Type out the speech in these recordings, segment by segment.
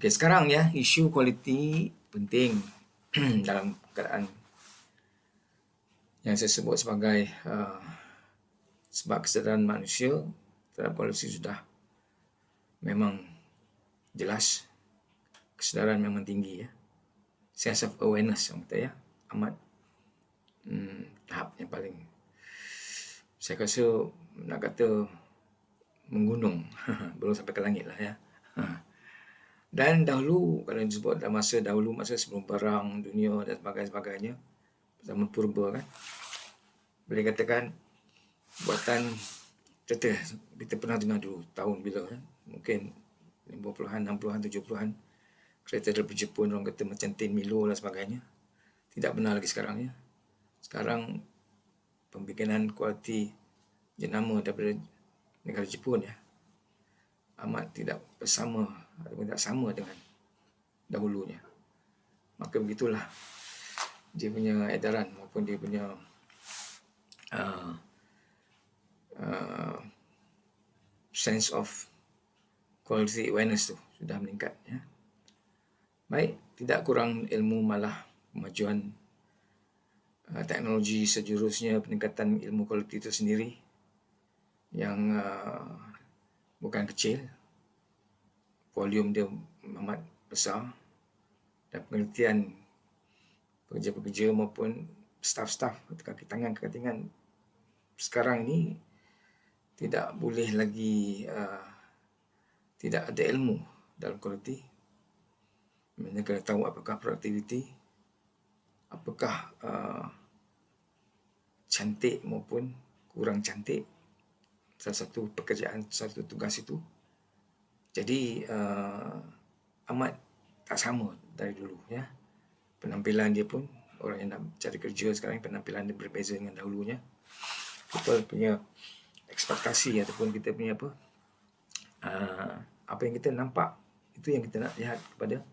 Okey, sekarang ya, isu kualiti penting dalam keadaan yang saya sebut sebagai sebab kesedaran manusia terhadap kualiti sudah memang jelas, kesedaran memang tinggi ya. Sense of awareness orang kata ya, amat tahap yang paling saya rasa nak kata menggunung belum sampai ke langit lah ya. Dan dahulu kalau disebut dalam masa dahulu, masa sebelum perang dunia dan sebagainya, zaman purba kan, boleh katakan buatan kita pernah dengar dulu tahun bila kan, mungkin 50-an, 60-an, 70-an, kereta daripada Jepun orang kata macam 10 Milo dan sebagainya. Tidak benar lagi sekarang ya. Sekarang pembikinan kualiti jenama daripada negara Jepun ya amat tidak bersama ataupun tidak sama dengan dahulunya. Maka begitulah dia punya edaran maupun dia punya sense of quality awareness tu sudah meningkat ya. Baik, tidak kurang ilmu malah kemajuan teknologi sejurusnya peningkatan ilmu kualiti itu sendiri yang bukan kecil, volume dia amat besar dan pengertian pekerja-pekerja maupun staf-staf kaki tangan sekarang ini tidak boleh lagi tidak ada ilmu dalam kualiti. Mereka kena tahu apakah produktiviti, apakah cantik maupun kurang cantik salah satu pekerjaan, satu tugas itu. Jadi amat tak sama dari dulu ya. Penampilan dia pun, orang yang nak cari kerja sekarang penampilan dia berbeza dengan dahulunya. Kita punya ekspektasi ataupun kita punya apa yang kita nampak, itu yang kita nak lihat kepada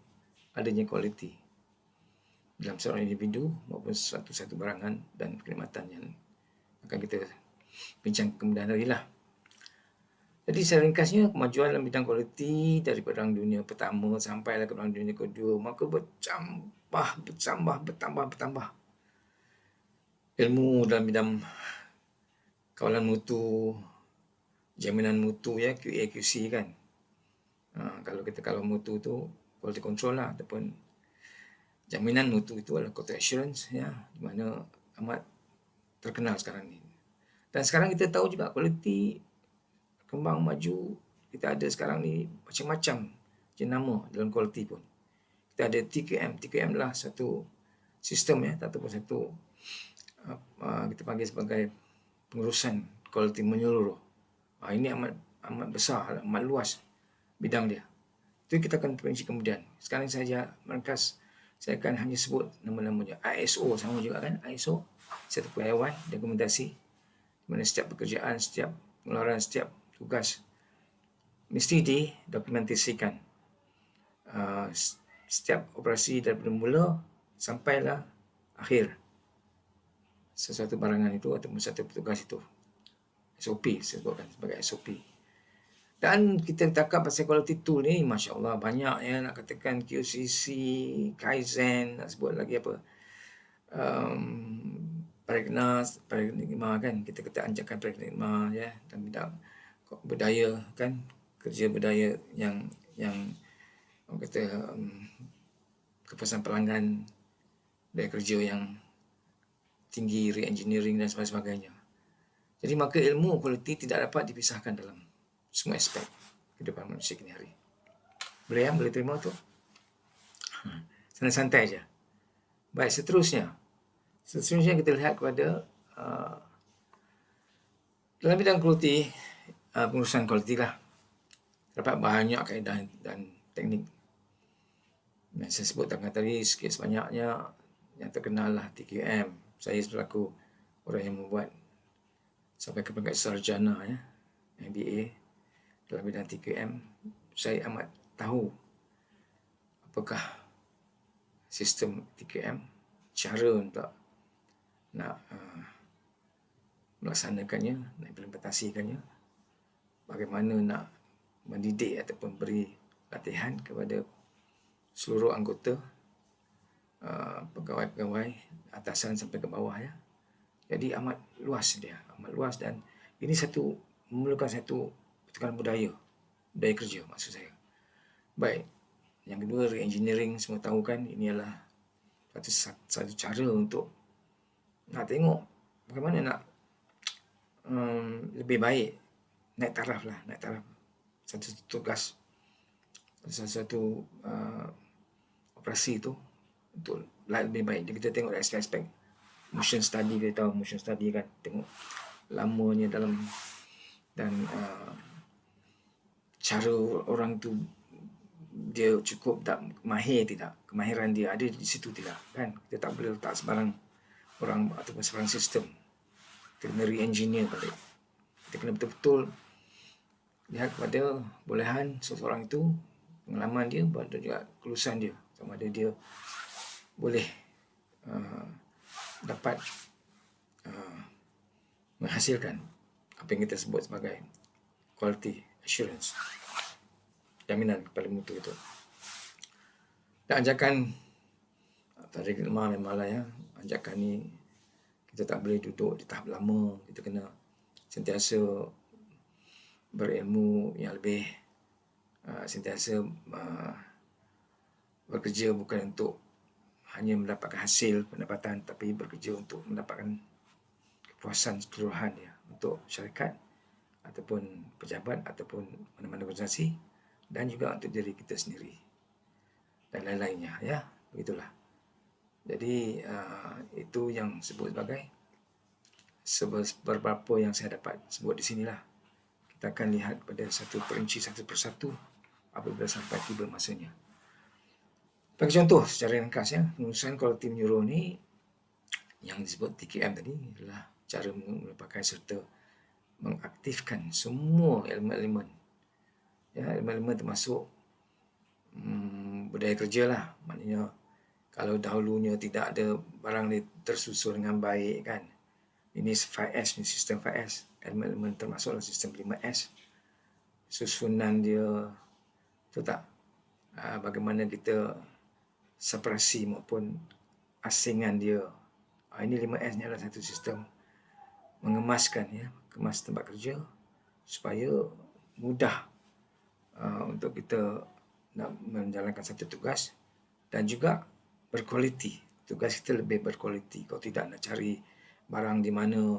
adanya kualiti dalam seorang individu maupun satu barangan dan perkhidmatan yang akan kita bincang kemudian hari lah. Jadi secara ringkasnya, kemajuan dalam bidang kualiti dari Perang Dunia Pertama sampai ke Perang Dunia Kedua, maka bertambah. Ilmu dalam bidang kawalan mutu, jaminan mutu ya, QA QC kan. Kalau kita kawal mutu tu quality control lah, ataupun jaminan mutu itu adalah quality assurance ya, di mana amat terkenal sekarang ni. Dan sekarang kita tahu juga kualiti kembang maju, kita ada sekarang ni macam-macam jenama dalam kualiti pun. Kita ada TQM adalah satu sistem ya, ataupun satu kita panggil sebagai pengurusan kualiti menyeluruh. Ini amat besar, amat luas bidang dia. Itu kita akan perinci kemudian. Sekarang saja merkas saya akan hanya sebut nama-namanya. ISO sama juga kan, ISO satu pegawai dokumentasi, mana setiap pekerjaan, setiap pengeluaran, setiap tugas mesti didokumentasikan. Setiap operasi daripada mula sampailah akhir sesuatu barangan itu ataupun satu petugas itu. SOP saya sebutkan sebagai SOP. Dan kita cakap pasal quality tool ni, Masya Allah banyak ya, nak katakan QCC, Kaizen, nak sebut lagi apa, paradigma kan, kita kata anjakan paradigma ya, dan bidang budaya kan, kerja budaya yang orang kata kepuasan pelanggan dari kerja yang tinggi, re-engineering dan sebagainya. Jadi maka ilmu kualiti tidak dapat dipisahkan dalam semua aspek kehidupan manusia kini hari. Boleh ya? Boleh terima tu? Santai-santai aja. Baik, seterusnya kita lihat kepada dalam bidang kualiti, pengurusan kualiti lah. Dapat banyak kaedah dan teknik. Yang saya sebut tadi sikit sebanyaknya yang terkenal lah TQM. Saya selaku orang yang membuat sampai ke peringkat sarjana ya, MBA dalam bidang TQM, saya amat tahu apakah sistem TQM, cara untuk nak melaksanakannya, nak implementasikannya, bagaimana nak mendidik ataupun beri latihan kepada seluruh anggota, pegawai-pegawai atasan sampai ke bawah ya. Jadi amat luas dia, amat luas, dan ini memerlukan satu tekanan budaya kerja maksud saya. Baik, yang kedua re-engineering, semua tahu kan, ini adalah satu cara untuk nak tengok bagaimana nak lebih baik, naik taraf satu tugas, satu operasi itu untuk lebih baik. Jadi kita tengok aspek-aspek motion study, kita tahu motion study kan, tengok lamanya dalam, dan cara orang tu dia cukup tak mahir tidak, kemahiran dia ada di situ tidak kan. Kita tak boleh letak sebarang orang ataupun sebarang sistem. Kita kena re-engineer balik. Kita kena betul-betul lihat kepada bolehan seseorang itu, pengalaman dia, dan juga kelulusan dia, sama ada dia boleh dapat menghasilkan apa yang kita sebut sebagai quality assurance, jaminan kepada mutu itu. Dan ajakan tadi malam ya, ajakan ni kita tak boleh duduk di tahap lama. Kita kena sentiasa berilmu yang lebih, sentiasa bekerja bukan untuk hanya mendapatkan hasil pendapatan, tapi bekerja untuk mendapatkan kepuasan keseluruhan dia untuk syarikat ataupun pejabat ataupun mana-mana organisasi, dan juga untuk diri kita sendiri dan lain-lainnya ya, begitulah. Jadi itu yang sebut sebagai beberapa yang saya dapat sebut di sinilah. Kita akan lihat pada satu perinci, satu persatu apabila sampai tiba masanya. Bagi contoh secara ringkas ya, penulisan kualiti menyuruh ni yang disebut TKM tadi adalah cara merupakan serta mengaktifkan semua elemen-elemen ya, elemen-elemen termasuk budaya kerja lah. Maknanya kalau dahulunya tidak ada barang ni tersusun dengan baik kan, ini 5S ni, sistem 5S, elemen-elemen termasuklah sistem 5S, susunan dia tu tak, bagaimana kita separasi maupun asingan dia. Ini 5S ni adalah satu sistem mengemaskan ya, kemas tempat kerja supaya mudah untuk kita nak menjalankan satu tugas, dan juga berkualiti. Tugas kita lebih berkualiti. Kalau tidak nak cari barang di mana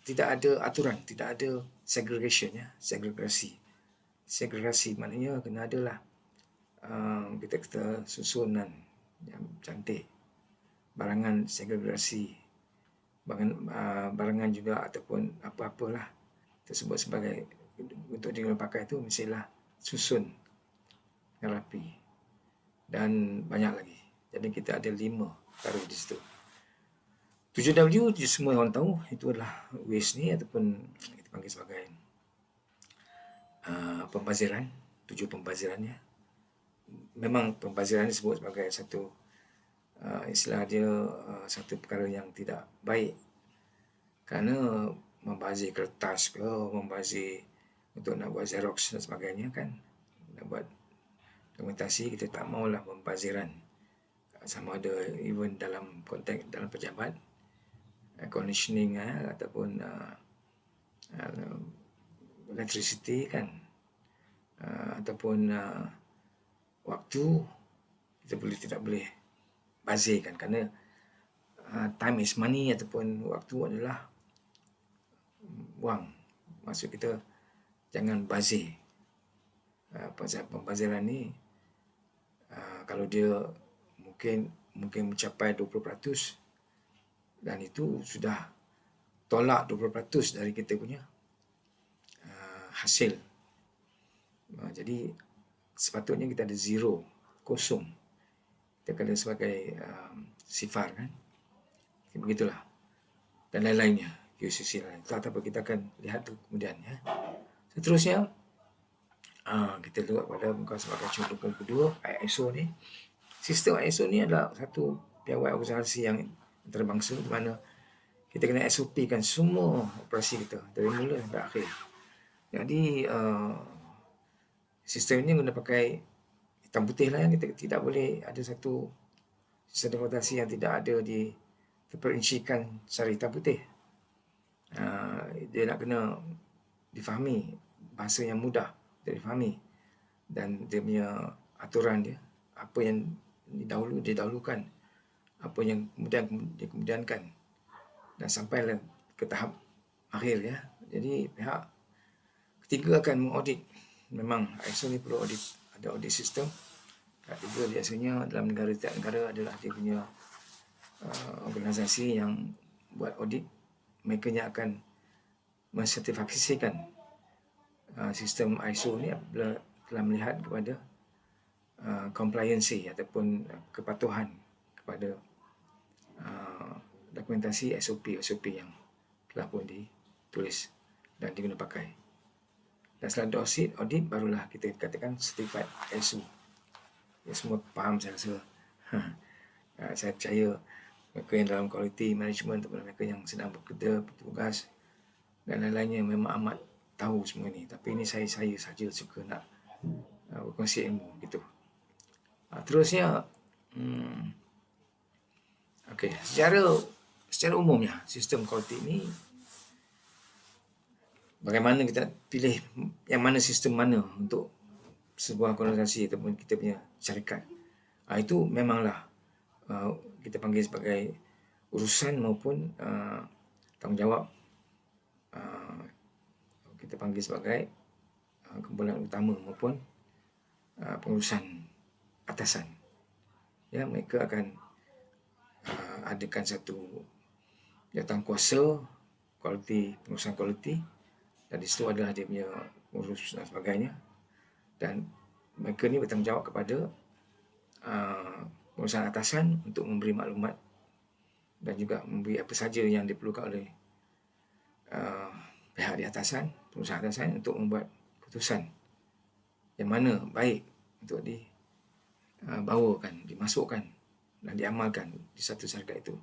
tidak ada aturan, tidak ada segregation ya, segregasi maknanya kena adalah kita susunan yang cantik, barangan segregasi, barangan juga ataupun apa-apalah tersebut sebagai untuk dipakai itu mestilah susun yang rapi, dan banyak lagi. Jadi kita ada 5 perkara di situ. 7W semua orang tahu, itu adalah waste ni ataupun kita panggil sebagai pembaziran. 7 pembazirannya. Memang pembaziran disebut sebagai satu istilah dia, satu perkara yang tidak baik, kerana membazir kertas ke, membazir untuk nak buat Xerox dan sebagainya kan, nak buat dokumentasi, kita tak maulah pembaziran, sama ada even dalam konteks dalam pejabat, conditioning ataupun electricity kan, ataupun waktu, kita tidak boleh bazirkan, kerana time is money ataupun waktu adalah wang. Maksud kita jangan bazir. Pembaziran ni kalau dia mungkin mencapai 20%, dan itu sudah tolak 20% dari kita punya hasil. Jadi sepatutnya kita ada zero, kosong. Kita kena sebagai sifar kan. Begitulah. Dan lain-lainnya, QCC lain. Tak apa, kita akan lihat tu kemudian ya. Seterusnya kita lihat pada muka sebagai contoh kedua, ISO ni. Sistem ISO ni adalah satu piawai organisasi yang antarabangsa, di mana kita kena SOP kan semua operasi kita dari mula sampai akhir. Jadi sistem ini guna pakai hitam putih lah, yang kita tidak boleh ada satu sistem demokrasi yang tidak ada terperincikan secara hitam putih. Dia nak kena difahami, bahasa yang mudah untuk difahami, dan dia punya aturan dia, apa yang didahulukan, apa yang kemudian dikemudiankan, dan sampailah ke tahap akhir ya. Jadi pihak ketiga akan mengaudit. Memang ISO ni perlu audit, ada audit sistem. Pihak ketiga biasanya dalam tiap negara adalah dia punya organisasi yang buat audit. Mereka yang akan mensertifikasikan sistem ISO ni apabila telah melihat kepada compliancy ataupun kepatuhan kepada dokumentasi SOP yang telah pun ditulis dan diguna pakai. Dan setelah audit barulah kita katakan certified ISO. Ya, semua faham saya rasa. Saya percaya mereka yang dalam quality management ataupun mereka yang sedang bekerja, bertugas dan lain-lainnya memang amat tahu semua ni. Tapi ini saya saja suka nak berkongsi ilmu gitu. Terusnya, okey, secara umumnya sistem quality ni, bagaimana kita pilih yang mana sistem mana untuk sebuah organisasi ataupun kita punya syarikat. Itu memanglah kita panggil sebagai urusan maupun tanggungjawab, kita panggil sebagai kumpulan utama maupun pengurusan atasan. Ya, mereka akan adakan satu jawatankuasa kualiti, pengurusan kualiti, dan di situ adalah dia punya urus dan sebagainya. Dan mereka ni bertanggungjawab kepada pengurusan atasan untuk memberi maklumat dan juga memberi apa saja yang diperlukan oleh pihak di atasan, pengurusan atasan, untuk membuat keputusan yang mana baik untuk dibawakan, dimasukkan dan diamalkan di satu syarikat itu.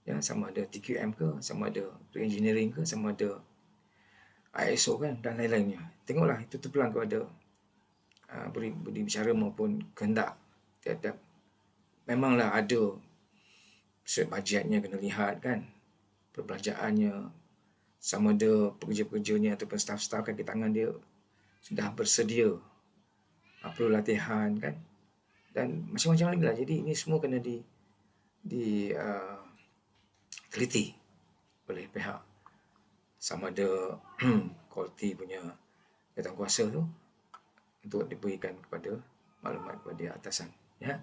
Ya, sama ada TQM ke, sama ada pre-engineering ke, sama ada ISO kan, dan lain-lainnya. Tengoklah, itu terpulang kepada budi bicara maupun kehendak tiap-tiap. Memanglah ada bajetnya kena lihat kan, perbelanjaannya, sama ada pekerja-pekerjanya ataupun staf-staf kaki tangan dia sudah bersedia, perlu latihan kan, dan macam-macam lagi lah. Jadi ini semua kena teliti oleh pihak, sama ada kualiti punya jawatankuasa tu untuk diberikan kepada maklumat kepada atasan ya.